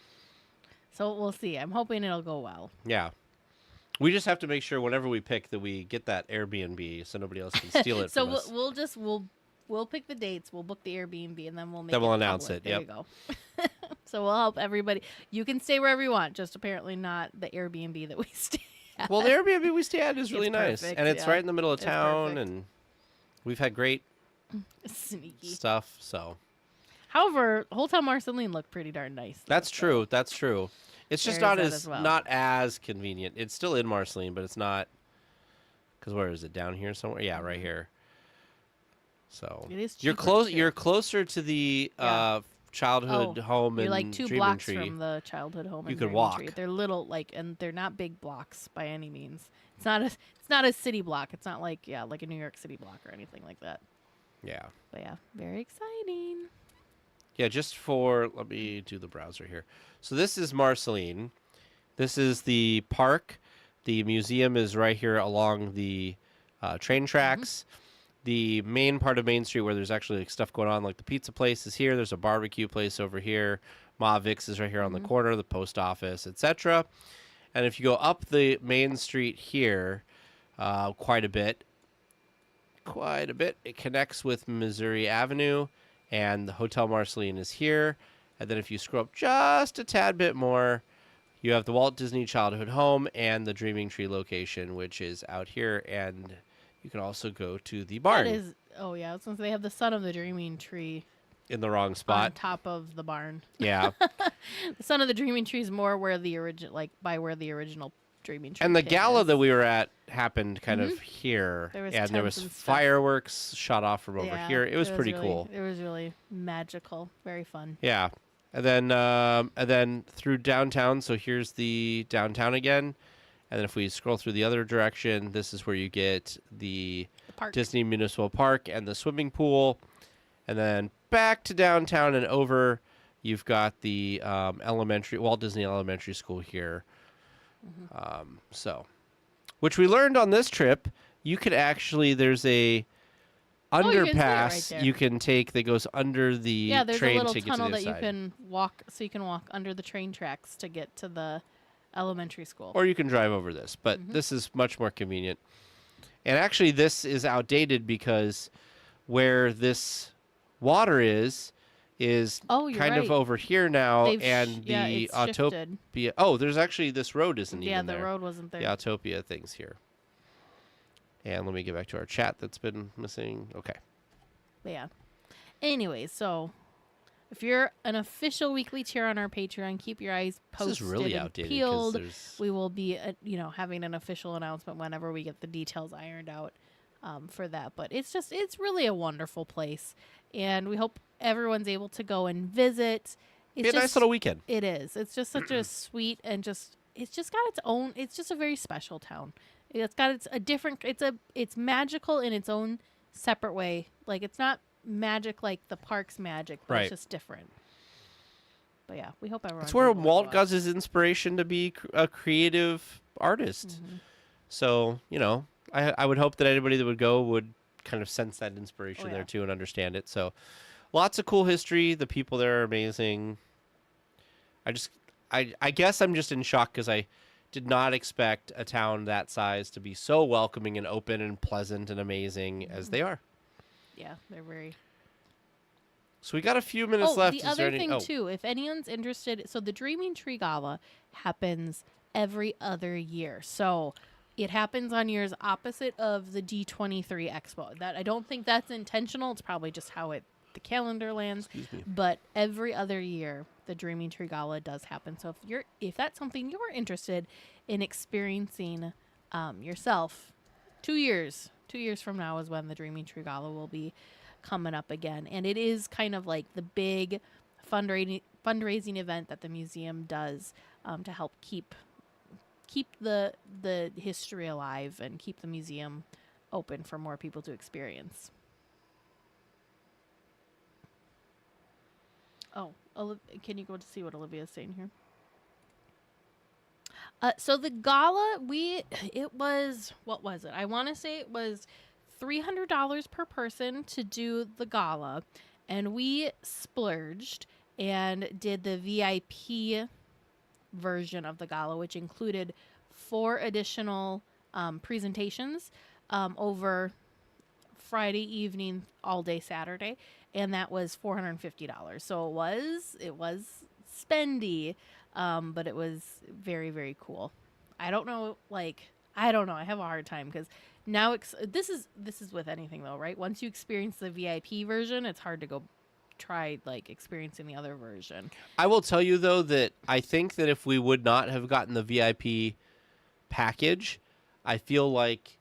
So we'll see. I'm hoping it'll go well. Yeah. We just have to make sure whenever we pick that we get that Airbnb so nobody else can steal it so from us. We'll pick the dates. We'll book the Airbnb, and then we'll make. Then we'll it announce public. it. There Yep. you go. So we'll help everybody. You can stay wherever you want. Just apparently not the Airbnb that we stay at. Well, the Airbnb we stay at is really It's nice, perfect, and it's yeah. right in the middle of It's town, perfect. and we've had great Sneaky. stuff. So However, Hotel Marceline looked pretty darn nice. though, that's so- true. That's true. It's just There's not that as as well. not as convenient. It's still in Marceline, but it's not. Because where is it? Down here somewhere? Yeah, right here. So It is you're cheaper, close. too. You're closer to the Yeah. childhood home You're and like 2 Dreaming blocks Tree. from the childhood home. You and could Dreaming walk. Tree. They're little, and they're not big blocks by any means. It's not a city block. It's not like a New York City block or anything like that. Yeah. But yeah, very exciting. Yeah, let me do the browser here. So this is Marceline. This is the park. The museum is right here along the train tracks. The main part of Main Street where there's actually like stuff going on, like the pizza place is here. There's a barbecue place over here. Ma Vic's is right here on the corner, the post office, etc. And if you go up the Main Street here quite a bit, it connects with Missouri Avenue, and the Hotel Marceline is here. And then if you scroll up just a tad bit more, you have the Walt Disney Childhood Home and the Dreaming Tree location, which is out here. And you can also go to the barn That is. Oh yeah, since they have the Son of the Dreaming Tree in the wrong on spot. top of the barn. Yeah. The Son of the Dreaming Tree is more where the original, by where the original Dreaming Tree. And the pit gala is. that we were at happened kind of here. There was and there tents was and stuff. fireworks shot off from over Yeah, here. It was pretty really, cool. It was really magical. Very fun. Yeah. And then through downtown, so here's the downtown again. And then if we scroll through the other direction, this is where you get the The park. Disney Municipal Park and the swimming pool. And then back to downtown and over, you've got the Walt Disney Elementary School here. Which we learned on this trip, you could actually, there's a Oh, you can see it right underpass there. you can take that goes under the Yeah, there's a train little to get to tunnel the that you side. can walk, so you can walk under the train tracks to get to the elementary school. Or you can drive over this, but this is much more convenient. And actually, this is outdated because where this water is Oh, you're kind of right. over here now, They've and yeah, the it's shifted. Autopia. Oh, there's actually this road isn't Yeah, even the there. road wasn't there. The Autopia thing's here. And let me get back to our chat that's been missing. Okay. But yeah. Anyways, so if you're an official weekly tier on our Patreon, keep your eyes This posted is really and outdated peeled. because We will be, having an official announcement whenever we get the details ironed out for that. But it's really a wonderful place, and we hope everyone's able to go and visit. be a nice little weekend. It is. It's just such a sweet and it's just got its own. It's just a very special town. It's got it's magical in its own separate way. Like it's not magic like the park's magic, but Right. it's just different. But yeah, we hope everyone. That's where Walt got his inspiration to be a creative artist. Mm-hmm. So, I would hope that anybody that would go would kind of sense that inspiration Oh, yeah. there too and understand it. So, lots of cool history. The people there are amazing. I guess I'm just in shock because I did not expect a town that size to be so welcoming and open and pleasant and amazing as they are. Yeah, they're very. So we got a few minutes Oh, left. the Is there other any? thing too, if anyone's interested, so the Dreaming Tree Gala happens every other year. So it happens on years opposite of the D23 Expo. That I don't think that's intentional. It's probably just how the calendar lands. Excuse me. But every other year, the Dreaming Tree Gala does happen. So if that's something you're interested in experiencing yourself, 2 years from now is when the Dreaming Tree Gala will be coming up again, and it is kind of like the big fundraising event that the museum does to help keep the history alive and keep the museum open for more people to experience. Oh, can you go to see what Olivia's saying here? So the gala, what was it? I want to say it was $300 per person to do the gala, and we splurged and did the VIP version of the gala, which included 4 additional presentations over Friday evening, all day Saturday, and that was $450. So it was spendy, but it was very, very cool. I don't know. I have a hard time because now this is with anything though, right? Once you experience the VIP version, it's hard to go try experiencing the other version. I will tell you though that I think that if we would not have gotten the VIP package, I feel like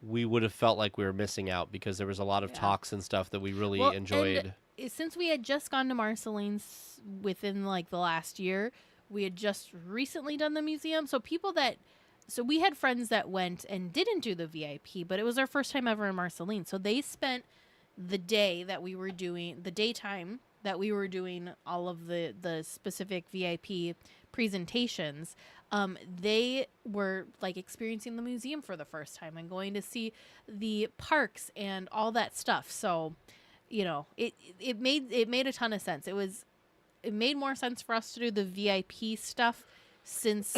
we would have felt like we were missing out because there was a lot of talks and stuff that we really enjoyed. And since we had just gone to Marceline's within the last year, we had just recently done the museum. So we had friends that went and didn't do the VIP, but it was their first time ever in Marceline. So they spent the daytime that we were doing all of the specific VIP presentations. They were experiencing the museum for the first time and going to see the parks and all that stuff. So, it made a ton of sense. It made more sense for us to do the VIP stuff since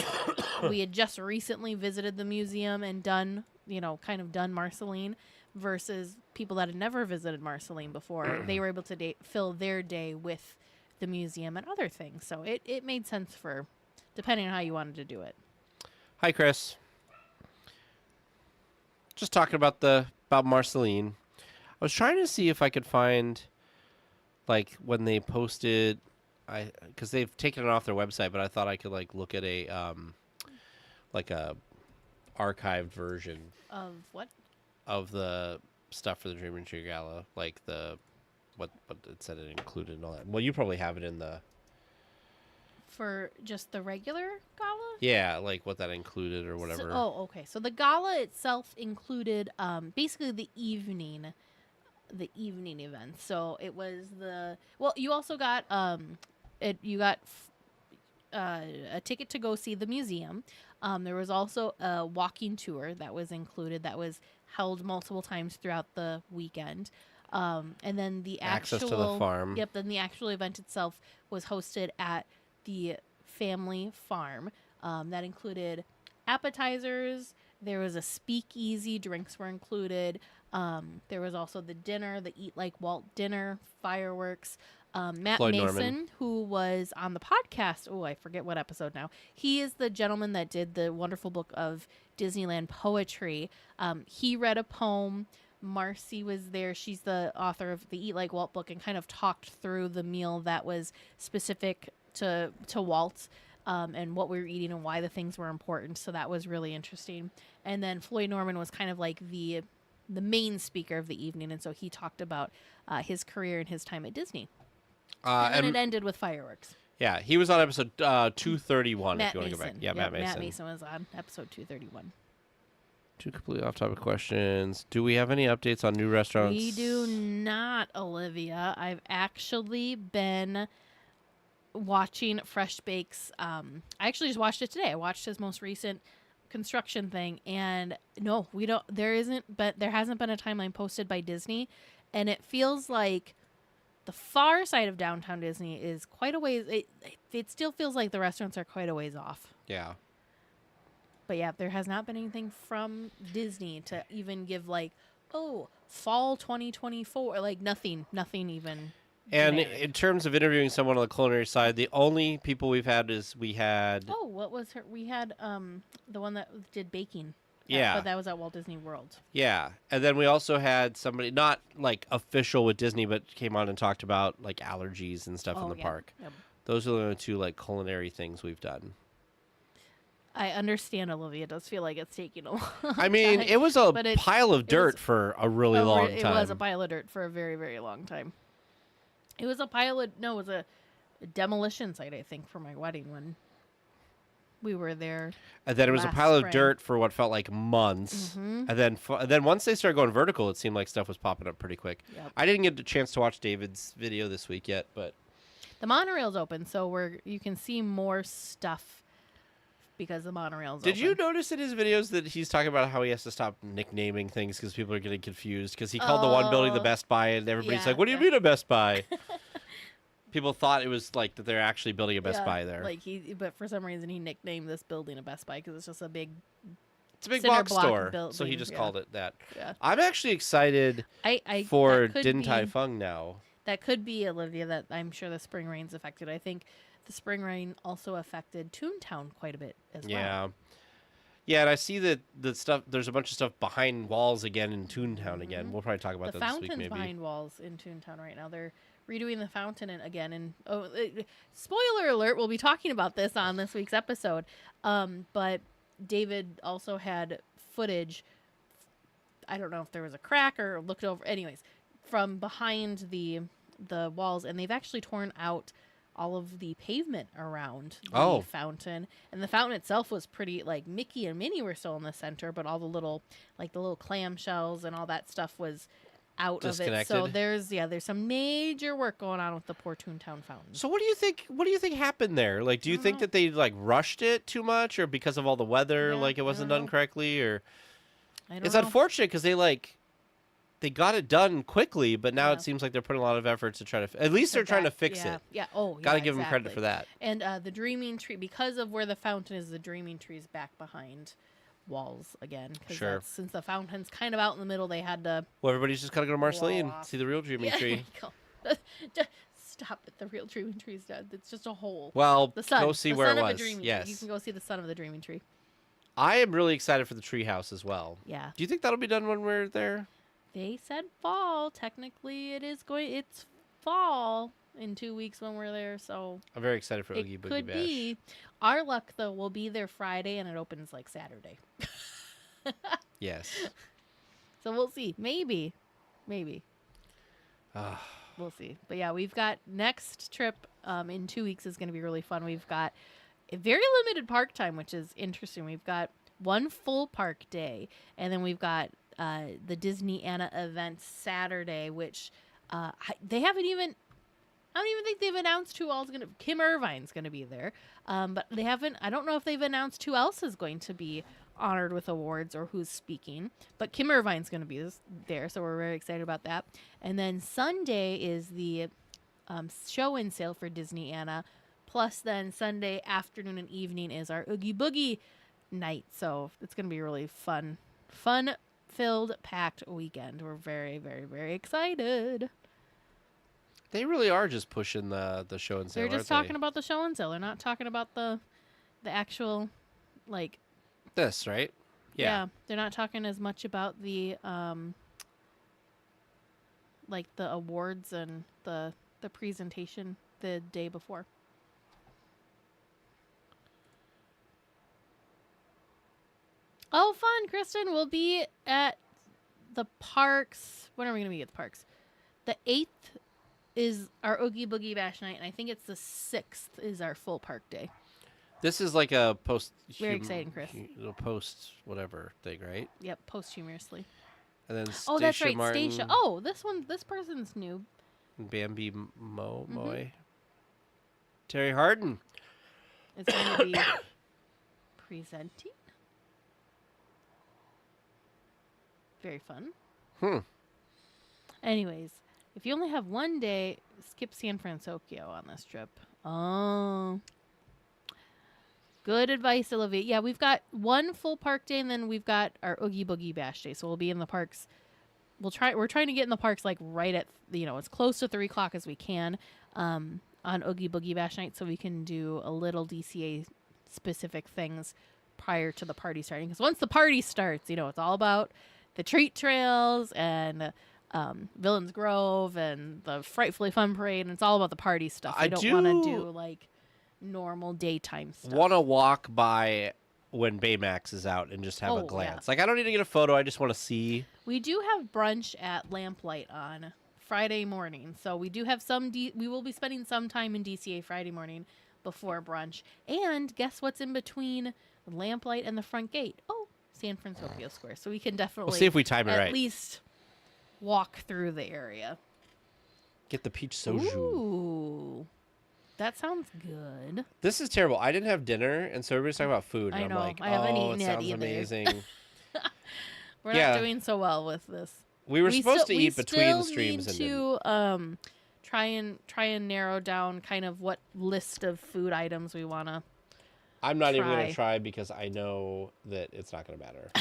we had just recently visited the museum and done Marceline versus people that had never visited Marceline before. They were able to fill their day with the museum and other things. So it made sense for depending on how you wanted to do it. Hi, Chris. Just talking about Marceline. I was trying to see if I could find when they posted, because they've taken it off their website, but I thought I could look at a a archived version Of what? of the stuff for the Dreaming Tree Gala, what it said it included and all that. Well, you probably have it in the For just the regular gala? Yeah, what that included or whatever. Okay. So the gala itself included basically the evening event. So it was you also got a ticket to go see the museum. There was also a walking tour that was included that was held multiple times throughout the weekend. And then the access to the farm. Yep. Then the actual event itself was hosted at the family farm. That included appetizers. There was a speakeasy. Drinks were included. There was also the dinner, the Eat Like Walt dinner, fireworks. Matt Floyd Mason, Norman, who was on the podcast. Oh, I forget what episode now. He is the gentleman that did the wonderful book of Disneyland poetry. He read a poem. Marcy was there. She's the author of the Eat Like Walt book and kind of talked through the meal that was specific to Walt and what we were eating and why the things were important. So that was really interesting. And then Floyd Norman was kind of the main speaker of the evening. And so he talked about his career and his time at Disney. And then it ended with fireworks. Yeah, he was on episode 231, Matt if you want to go back. Yeah, Yep, Matt Mason. Matt Mason was on episode 231. 2 completely off-topic questions. Do we have any updates on new restaurants? We do not, Olivia. I've actually been watching Fresh Bake's. I actually just watched it today. I watched his most recent construction thing, and no, we don't. There hasn't been a timeline posted by Disney, and it feels like the far side of downtown Disney is quite a ways. It still feels like the restaurants are quite a ways off. Yeah. But yeah, there has not been anything from Disney to even give like, oh, fall 2024, like nothing even. And generic. in terms of interviewing someone on the culinary side, the only people we've had is we had Oh, what was her? We had the one that did baking. Yeah. But that was at Walt Disney World. Yeah, and then we also had somebody not like official with Disney, but came on and talked about like allergies and stuff in the park. Yep. Those are the only two like culinary things we've done. I understand, Olivia. It does feel like it's taking a long I mean, time, it was a but pile of dirt for a really long time. It was a pile of dirt for a very, very long time. It was a it was a demolition site, I think, for my wedding when we were there. And then it was a pile spring. of dirt for what felt like months. Mm-hmm. And then once they started going vertical, it seemed like stuff was popping up pretty quick. Yep. I didn't get a chance to watch David's video this week yet, but the monorail's open, so you can see more stuff because the monorail's open. Did you notice in his videos that he's talking about how he has to stop nicknaming things because people are getting confused? Because he called the one building the Best Buy, and everybody's like, "What do you mean a Best Buy?" People thought it was like that they're actually building a Best Buy there. But for some reason he nicknamed this building a Best Buy because it's just a big. It's a big cinder box block store, building, so he just called it that. Yeah. I'm actually excited for Din Tai Fung now. That could be, Olivia, that I'm sure the spring rain's affected. I think the spring rain also affected Toontown quite a bit as well. Yeah, and I see that the stuff. There's a bunch of stuff behind walls again in Toontown again. Mm-hmm. We'll probably talk about the that this week, fountain's maybe. behind walls in Toontown right now. They're redoing the fountain again. And spoiler alert, we'll be talking about this on this week's episode. But David also had footage. I don't know if there was a crack or looked over. Anyways, from behind the walls, and they've actually torn out all of the pavement around the fountain, and the fountain itself was pretty, like Mickey and Minnie were still in the center, but all the little clam shells and all that stuff was out of it. So there's some major work going on with the poor Toontown fountain. So what do you think happened there? Like, do you think that they like rushed it too much, or because of all the weather, like it wasn't done correctly, or it's unfortunate because they got it done quickly, but now it seems like they're putting a lot of effort to try to. At least they're trying to fix it. Yeah. Got to give them credit for that. And the Dreaming Tree, because of where the fountain is, the Dreaming Tree is back behind walls again. Sure. Since the fountain's kind of out in the middle, they had to. Well, everybody's just got to go to Marceline and see the real Dreaming Tree. Stop it! The real Dreaming Tree's dead. It's just a hole. Well, the sun. Go see the where sun it of was. The Dreaming Yes, Tree. You can go see the sun of the Dreaming Tree. I am really excited for the tree house as well. Yeah. Do you think that'll be done when we're there? They said fall. Technically, it's fall in 2 weeks when we're there. So I'm very excited for Oogie Boogie Bash. Could be. Our luck, though, we'll be there Friday, and it opens like Saturday. Yes. So we'll see. Maybe. We'll see. But yeah, we've got next trip in 2 weeks is going to be really fun. We've got a very limited park time, which is interesting. We've got one full park day, and then we've got the Disney Anna event Saturday, which they haven't even. I don't even think they've announced who all's gonna. Kim Irvine's gonna be there, but they haven't. I don't know if they've announced who else is going to be honored with awards or who's speaking. But Kim Irvine's gonna be there, so we're very excited about that. And then Sunday is the show and sale for Disney Anna. Plus, then Sunday afternoon and evening is our Oogie Boogie night. So it's gonna be a really fun-filled, packed weekend. We're very, very, very excited. They really are just pushing the show and sale. They're just talking about the show and sale. They're not talking about the actual, like. This, right? Yeah. They're not talking as much about the like the awards and the presentation the day before. Oh, fun, Kristen. We'll be at the parks. When are we going to be at the parks? The 8th is our Oogie Boogie Bash night, and I think it's the 6th is our full park day. This is like a post. Very exciting, Chris. Post whatever thing, right? Yep, posthumously. And then oh, that's right, Martin, Stacia. Oh, this person's new. Bambi Moy. Terry Harden. Is going to be presenting. Very fun. Anyways, if you only have one day, skip San Francisco on this trip. Oh. Good advice, DLWeekly. Yeah, we've got one full park day, and then we've got our Oogie Boogie Bash day. So we'll be in the parks. We're trying to get in the parks like right at as close to 3 o'clock as we can on Oogie Boogie Bash night, so we can do a little DCA specific things prior to the party starting. Because once the party starts, it's all about the treat trails and Villains Grove and the Frightfully Fun Parade, and it's all about the party stuff. I don't want to do like normal daytime stuff. Want to walk by when Baymax is out and just have a glance. Yeah. Like, I don't need to get a photo. I just want to see. We do have brunch at Lamplight on Friday morning, so we do have we will be spending some time in DCA Friday morning before brunch. And guess what's in between Lamplight and the front gate? Oh, San Francisco Square. So we can definitely We'll see if we time it right. At least walk through the area. Get the peach soju. Ooh. That sounds good. This is terrible. I didn't have dinner, and so everybody's talking about food. And I know. I'm like, I haven't eaten it yet sounds either. amazing. We're not doing so well with this. We were supposed to eat between the streams. We still need to try and narrow down kind of what list of food items we want to I'm not even going to try because I know that it's not going to matter.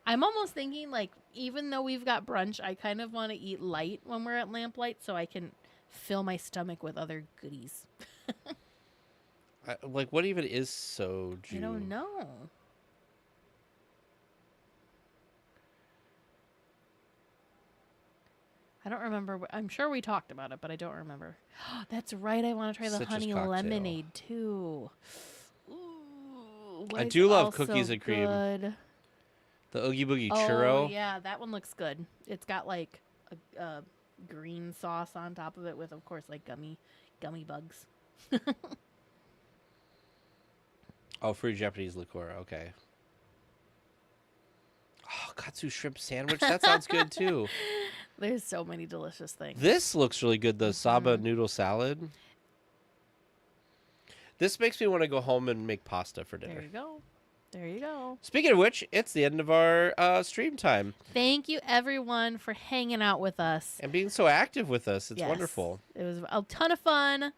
I'm almost thinking, like, even though we've got brunch, I kind of want to eat light when we're at Lamplight so I can fill my stomach with other goodies. Like, what even is soju? I don't know. I don't remember. I'm sure we talked about it, but I don't remember. That's right. I want to try the Citrus honey cocktail. lemonade, too. Ooh, I do love cookies and cream. Good. The Oogie Boogie churro. Oh, yeah. That one looks good. It's got, like, a green sauce on top of it with, of course, like, gummy bugs. Oh, free Japanese liqueur. Okay. Oh, katsu shrimp sandwich. That sounds good, too. There's so many delicious things. This looks really good, the Saba noodle salad. This makes me want to go home and make pasta for dinner. There you go. There you go. Speaking of which, it's the end of our stream time. Thank you, everyone, for hanging out with us. And being so active with us. It's Yes. wonderful. It was a ton of fun.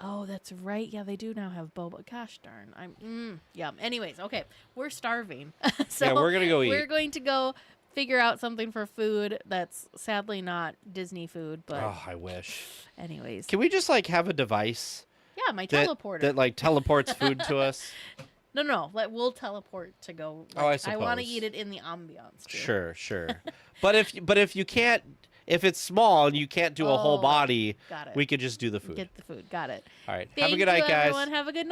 Oh, that's right. Yeah, they do now have boba. Gosh darn. Yeah. Anyways, okay. We're starving. So yeah, we're going to go eat. We're going to go figure out something for food that's sadly not Disney food, but Oh, I wish. anyways. Can we just, like, have a device Yeah, my teleporter. that like, teleports food to us? No. We'll teleport to go. Oh, I I want to suppose. eat it in the ambiance, too. Sure. But if you can't, if it's small and you can't do a whole body, got it. we could just do the food. Get the food. Got it. All right. Thank Have a good night, you, guys. everyone. Have a good night.